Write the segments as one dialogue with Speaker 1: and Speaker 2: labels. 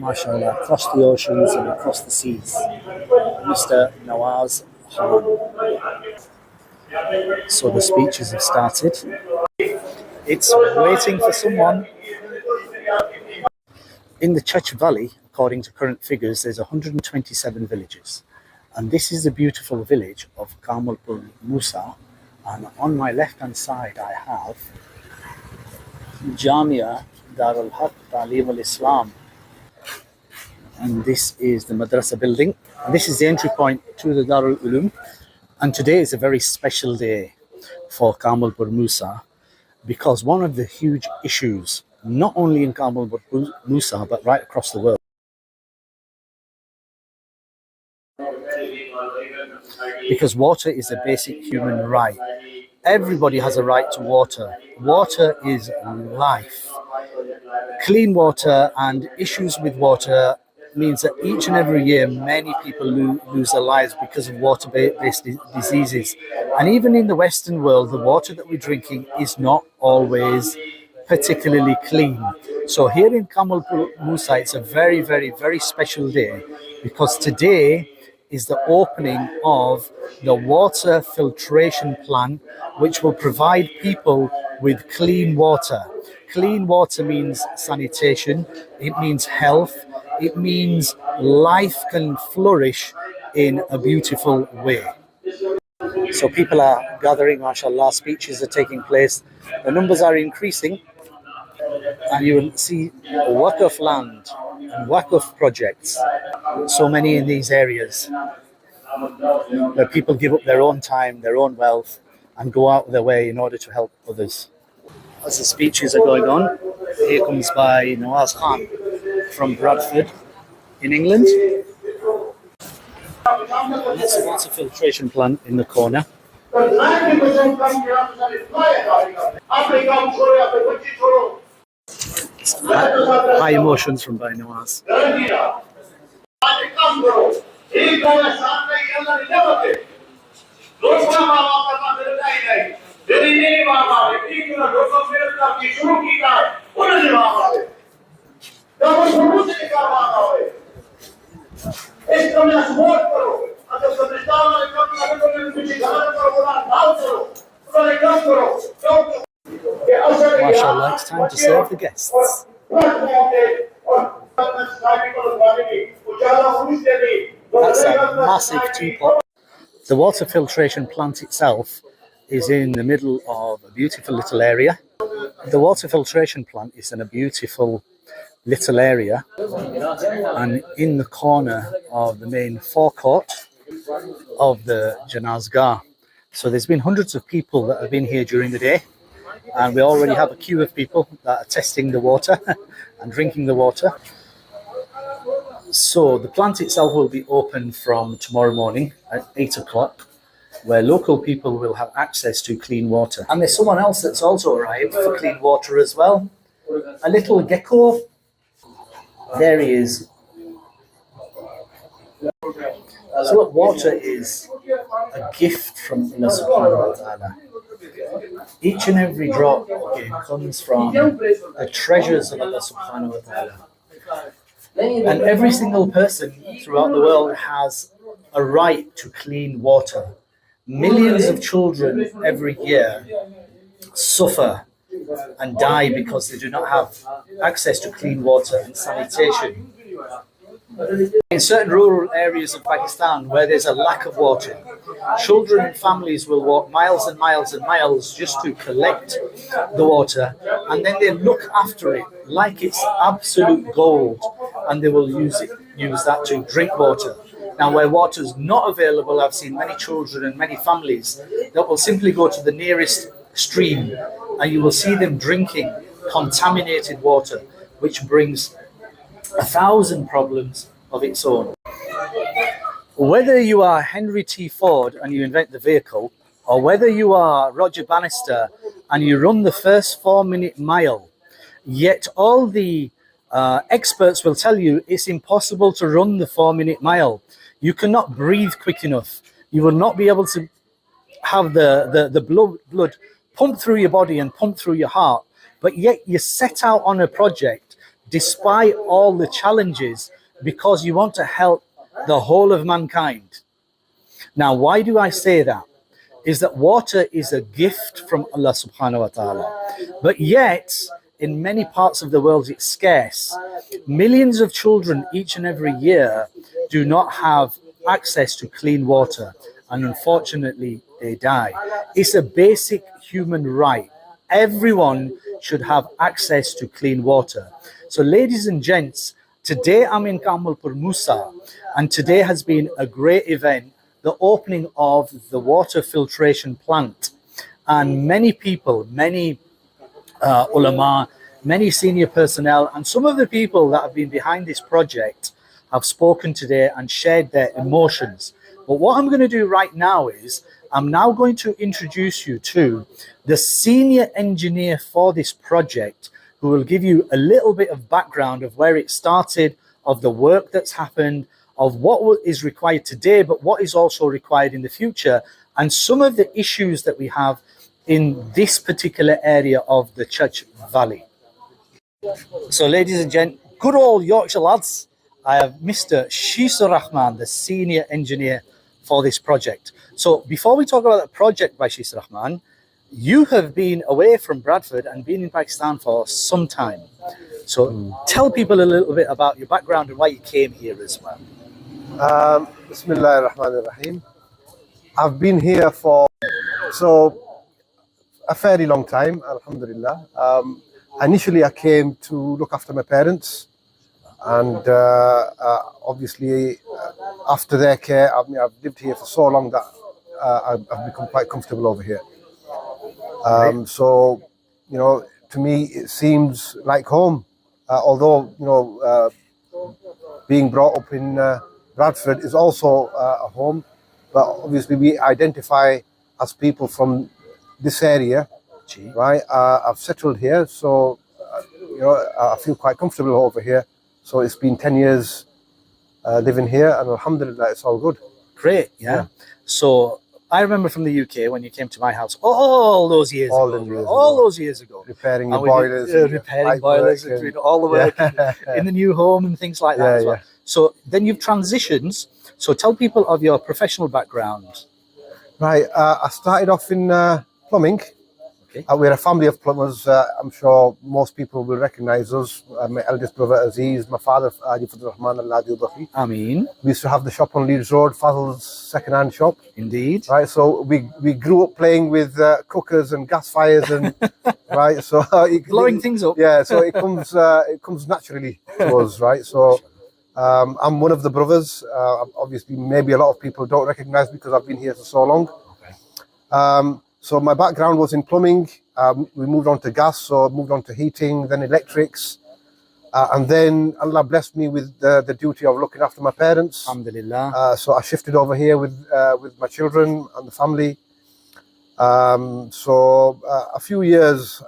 Speaker 1: mashallah, across the oceans and across the seas. Mr. Nawaz Khan. So the speeches have started. It's waiting for someone. In the Church Valley, according to current figures, there's 127 villages. And this is the beautiful village of Kamalpur Musa. And on my left-hand side, I have Jamia Darul Haq Talim al-Islam. And this is the madrasa building. And this is the entry point to the Darul Ulum. And today is a very special day for Kamalpur Musa, because one of the huge issues, not only in Kamalpur Musa, but right across the world, because water is a basic human right. Everybody has a right to water. Water is life. Clean water and issues with water means that each and every year many people lose their lives because of water-based diseases. And even in the Western world, the water that we're drinking is not always particularly clean. So here in Kamalpur Musa, it's a very, very, very special day, because today is the opening of the water filtration plant, which will provide people with clean water. Clean water means sanitation, it means health, it means life can flourish in a beautiful way. So people are gathering, mashallah, speeches are taking place, the numbers are increasing, and you will see Waqf land and Waqf projects, so many in these areas, where people give up their own time, their own wealth, and go out of their way in order to help others. As the speeches are going on, here comes by Nawaz Khan from Bradford in England. That's the water filtration plant in the corner. High emotions from Bhai Nawaz. Mashallah, it's time to serve the guests. That's a massive teapot. The water filtration plant itself is in the middle of a beautiful little area. The water filtration plant is in a beautiful little area, and in the corner of the main forecourt of the Janazgah. So there's been hundreds of people that have been here during the day, and we already have a queue of people that are testing the water and drinking the water. So the plant itself will be open from tomorrow morning at 8 o'clock, where local people will have access to clean water. And there's someone else that's also arrived for clean water as well. A little gecko. There he is. So look, water is a gift from Allah subhanahu wa ta'ala. Each and every drop comes from the treasures of Allah subhanahu wa ta'ala. And every single person throughout the world has a right to clean water. Millions of children every year suffer and die because they do not have access to clean water and sanitation. In certain rural areas of Pakistan where there's a lack of water, children and families will walk miles and miles and miles just to collect the water, and then they look after it like it's absolute gold, and they will use that to drink water. Now, where water is not available, I've seen many children and many families that will simply go to the nearest stream, and you will see them drinking contaminated water, which brings 1,000 problems of its own. Whether you are Henry T. Ford and you invent the vehicle, or whether you are Roger Bannister and you run the first 4-minute mile, yet all the experts will tell you it's impossible to run the 4-minute mile. You cannot breathe quick enough. You will not be able to have the blood pump through your body and pump through your heart. But yet you set out on a project despite all the challenges, because you want to help the whole of mankind. Now, why do I say that? Is that water is a gift from Allah subhanahu wa ta'ala. But yet, in many parts of the world, it's scarce. Millions of children each and every year do not have access to clean water. And unfortunately, they die. It's a basic human right. Everyone should have access to clean water. So, ladies and gents, today I'm in Kamalpur Musa, and today has been a great event, the opening of the water filtration plant. And many people, many ulama, many senior personnel, and some of the people that have been behind this project have spoken today and shared their emotions. But what I'm going to do right now is I'm now going to introduce you to the senior engineer for this project, who will give you a little bit of background of where it started, of the work that's happened, of what is required today, but what is also required in the future, and some of the issues that we have in this particular area of the Church Valley. So, ladies and gents, good old Yorkshire lads, I have Mr. Shisur Rahman, the senior engineer for this project. So, before we talk about the project by Shisur Rahman, you have been away from Bradford and been in Pakistan for some time. So, tell people a little bit about your background and why you came here as well.
Speaker 2: Bismillah ar-Rahman ar-Rahim. I've been here for a fairly long time, alhamdulillah. Initially I came to look after my parents, and obviously after their care, I've lived here for so long that I've become quite comfortable over here. So, you know, to me it seems like home, although, you know, being brought up in Bradford is also a home, but obviously we identify as people from this area, right? I've settled here, so you know, I feel quite comfortable over here. So it's been 10 years living here, and alhamdulillah, it's all good.
Speaker 1: Great, yeah. So I remember from the UK when you came to my house all those years ago.
Speaker 2: Repairing the boilers.
Speaker 1: Repairing boilers, and doing all the work in the new home and things like that as well. So then you've transitioned. So tell people of your professional background.
Speaker 2: Right, I started off in plumbing.
Speaker 1: Okay.
Speaker 2: We're a family of plumbers. I'm sure most people will recognize us. My eldest brother Aziz, my father Rahman al-Ladhi.
Speaker 1: Ameen.
Speaker 2: We used to have the shop on Leeds Road, Fazl's second-hand shop.
Speaker 1: Indeed.
Speaker 2: Right, so we grew up playing with cookers and gas fires and right. So
Speaker 1: blowing things up.
Speaker 2: Yeah, so it comes naturally to us, right? So I'm one of the brothers. Obviously, maybe a lot of people don't recognize me because I've been here for so long. Okay. So my background was in plumbing. We moved on to gas, so I moved on to heating, then electrics. And then Allah blessed me with the duty of looking after my parents.
Speaker 1: Alhamdulillah.
Speaker 2: So I shifted over here with my children and the family. So a few years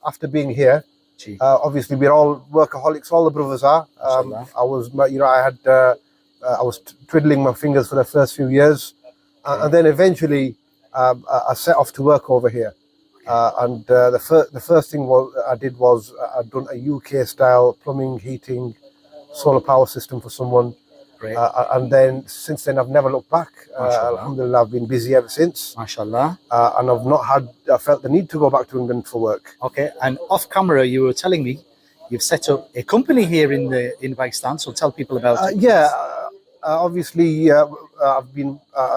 Speaker 2: after being here, obviously we're all workaholics. All the brothers are. I was, you know, I was twiddling my fingers for the first few years, and then eventually I set off to work over here. And the first thing I did was I'd done a UK style plumbing, heating, solar power system for someone.
Speaker 1: Great.
Speaker 2: And then since then I've never looked back. Alhamdulillah, I've been busy ever since.
Speaker 1: MashaAllah.
Speaker 2: And I felt the need to go back to England for work.
Speaker 1: Okay. And off camera, you were telling me you've set up a company here in Pakistan. So tell people about it.
Speaker 2: Yeah. Obviously, I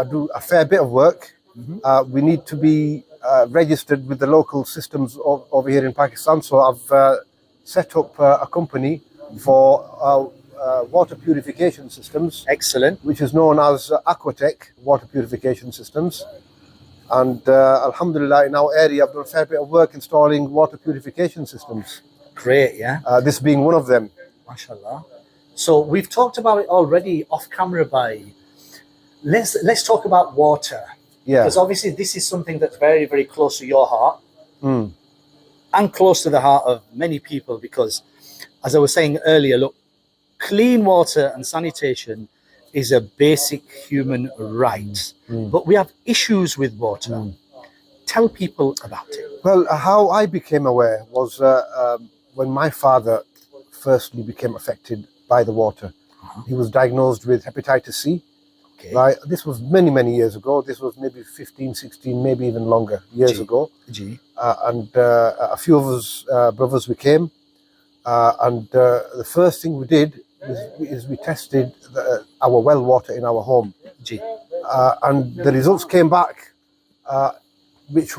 Speaker 2: do a fair bit of work. Mm-hmm. We need to be registered with the local systems over here in Pakistan. So I've set up a company for water purification systems.
Speaker 1: Excellent.
Speaker 2: Which is known as Aquatech Water Purification Systems. And alhamdulillah, in our area, I've done a fair bit of work installing water purification systems.
Speaker 1: Great, yeah.
Speaker 2: This being one of them.
Speaker 1: MashaAllah. So we've talked about it already off camera. Let's talk about water.
Speaker 2: Yeah.
Speaker 1: Because obviously this is something that's very, very close to your heart.
Speaker 2: Mm.
Speaker 1: And close to the heart of many people, because as I was saying earlier, look, clean water and sanitation is a basic human right. But we have issues with water. Tell people about it.
Speaker 2: Well, how I became aware was when my father firstly became affected by the water. He was diagnosed with hepatitis C.
Speaker 1: Okay.
Speaker 2: Right, this was many years ago. This was maybe 15, 16, maybe even longer years ago. And a few of us brothers, we came, and the first thing we did is we tested our well water in our home, and the results came back, which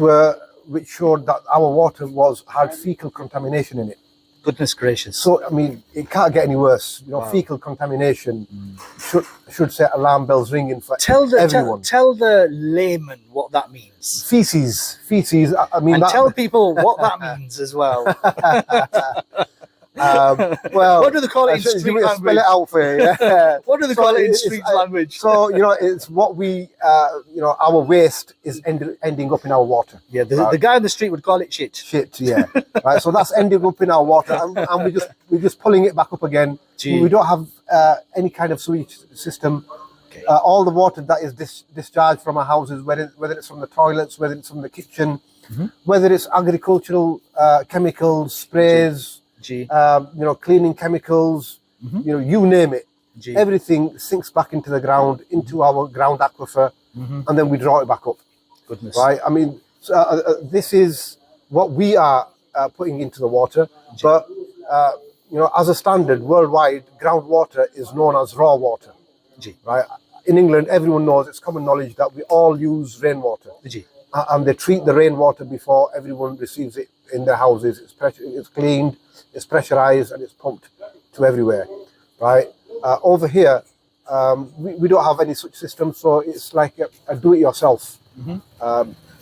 Speaker 2: showed that our water had fecal contamination in it.
Speaker 1: Goodness gracious!
Speaker 2: So I mean, it can't get any worse. You know, wow. Fecal contamination should set alarm bells ringing for everyone.
Speaker 1: Tell the layman what that means.
Speaker 2: Feces. I mean,
Speaker 1: and tell people what that means as well.
Speaker 2: Well,
Speaker 1: what do they call it in street language?
Speaker 2: Spell it out for you. Yeah.
Speaker 1: What do they call it in street language?
Speaker 2: So it's what we, our waste is ending up in our water.
Speaker 1: Yeah, the guy on the street would call it shit.
Speaker 2: Shit, yeah. Right, so that's ending up in our water, and we're just pulling it back up again. We don't have any kind of sewage system. Okay. All the water that is discharged from our houses, whether it's from the toilets, whether it's from the kitchen, whether it's agricultural chemicals, sprays. Cleaning chemicals, you name it. Everything sinks back into the ground, into our ground aquifer, and then we draw it back up.
Speaker 1: Goodness.
Speaker 2: Right? I mean, this is what we are putting into the water. But, as a standard worldwide, groundwater is known as raw water. Right? In England, everyone knows, it's common knowledge that we all use rainwater. And they treat the rainwater before everyone receives it in their houses. It's cleaned, it's pressurized, and it's pumped to everywhere, right? Over here, we don't have any such system, so it's like a do-it-yourself.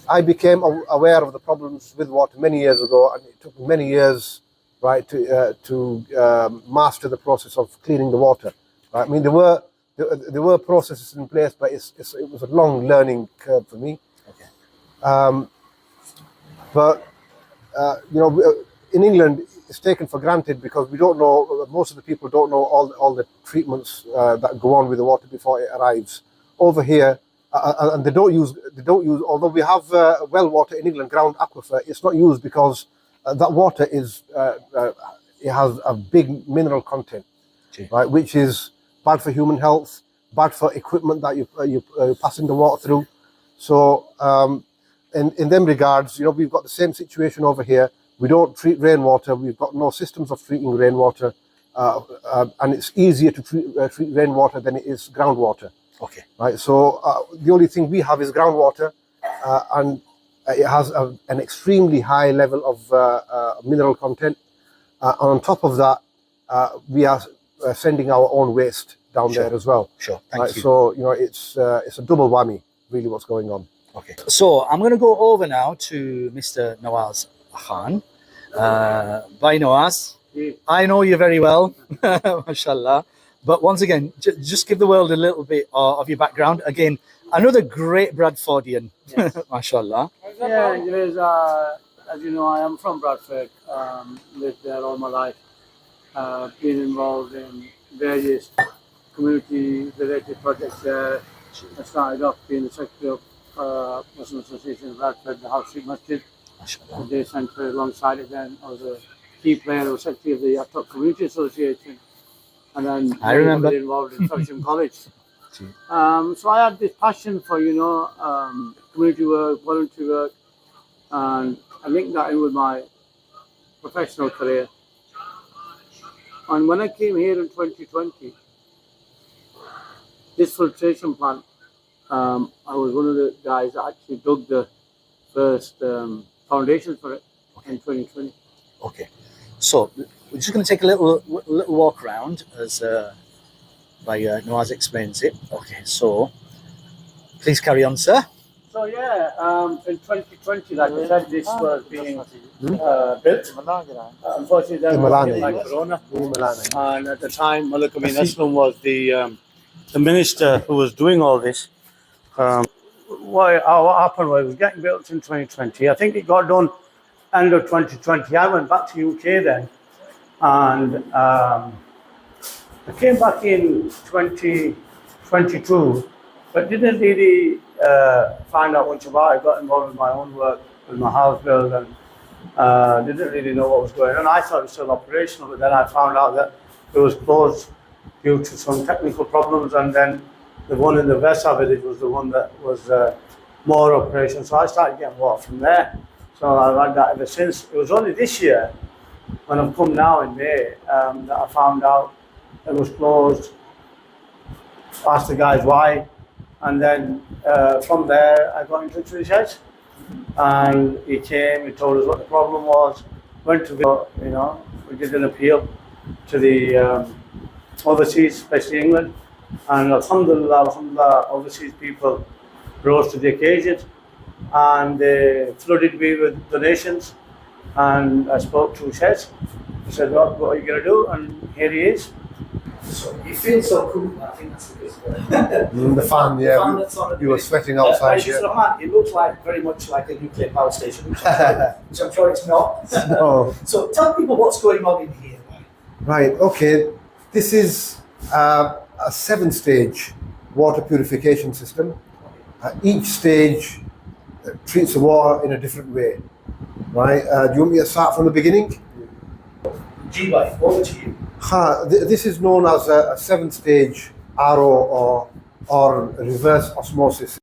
Speaker 2: I became aware of the problems with water many years ago, and it took many years, right, to master the process of cleaning the water. Right? I mean, there were processes in place, but it was a long learning curve for me. But in England, it's taken for granted because we don't know. Most of the people don't know all the treatments that go on with the water before it arrives. Over here, and they don't use. Although we have well water in England, ground aquifer, it's not used because that water it has a big mineral content, right? Which is bad for human health, bad for equipment that you're passing the water through. So. In them regards, we've got the same situation over here. We don't treat rainwater. We've got no systems of treating rainwater, and it's easier to treat rainwater than it is groundwater.
Speaker 1: Okay. Right.
Speaker 2: So the only thing we have is groundwater, and it has an extremely high level of mineral content. And on top of that, we are sending our own waste down there as well.
Speaker 1: Sure. Thank you.
Speaker 2: So it's a double whammy, really, what's going on.
Speaker 1: Okay, so I'm going to go over now to Mr. Nawaz Khan. Bye, Nawaz. I know you very well, mashallah. But once again, just give the world a little bit of your background. Again, another great Bradfordian, yes. Mashallah.
Speaker 3: Yeah, as you know, I am from Bradford, lived there all my life, been involved in various community-related projects there. I started off being the secretary of Muslim Association of Bradford, the House Street Masjid, the day centre. Alongside it, then I was a key player. I was secretary of the Atop Community Association, and then
Speaker 1: I remember
Speaker 3: involved in Felsham College. So I had this passion for community work, voluntary work, and I linked that in with my professional career. And when I came here in 2020, this filtration plant. I was one of the guys that actually dug the first foundation for it in 2020.
Speaker 1: Okay, so we're just going to take a little walk around as Nawaz explains it. Okay, so please carry on, sir.
Speaker 3: So in 2020, like I said, this was being built. Unfortunately, then was like Corona, and at the time, Malik Amin Aslam was the minister who was doing all this. What happened was it was getting built in 2020. I think it got done end of 2020. I went back to UK then, and I came back in 2022, but didn't really find out much about it. I got involved in my own work with my house build and Didn't really know what was going on. I thought it was still operational, but then I found out that it was closed due to some technical problems, and then the one in the Vesa village was the one that was more operational. So I started getting water from there. So I've had that ever since. It was only this year, when I've come now in May, that I found out it was closed. Asked the guys why, and then from there I got in touch with the chef, and he came. He told us what the problem was. Went to we did an appeal to the overseas, especially England, and alhamdulillah, overseas people rose to the occasion, and they flooded me with donations. And I spoke to Shez. He said, "What are you going to do?" And here he is.
Speaker 1: So you feel so cool. I think that's the reason.
Speaker 2: The fan, yeah. You were sweating outside.
Speaker 1: Yeah. It looks like very much like a nuclear power station, which I'm sure it's not.
Speaker 2: No.
Speaker 1: So tell people what's going on in here.
Speaker 2: Right, okay. This is a 7-stage water purification system. Each stage treats the water in a different way. Right, do you want me to start from the beginning?
Speaker 1: G-Bike, over to you.
Speaker 2: This is known as a 7-stage RO or reverse osmosis.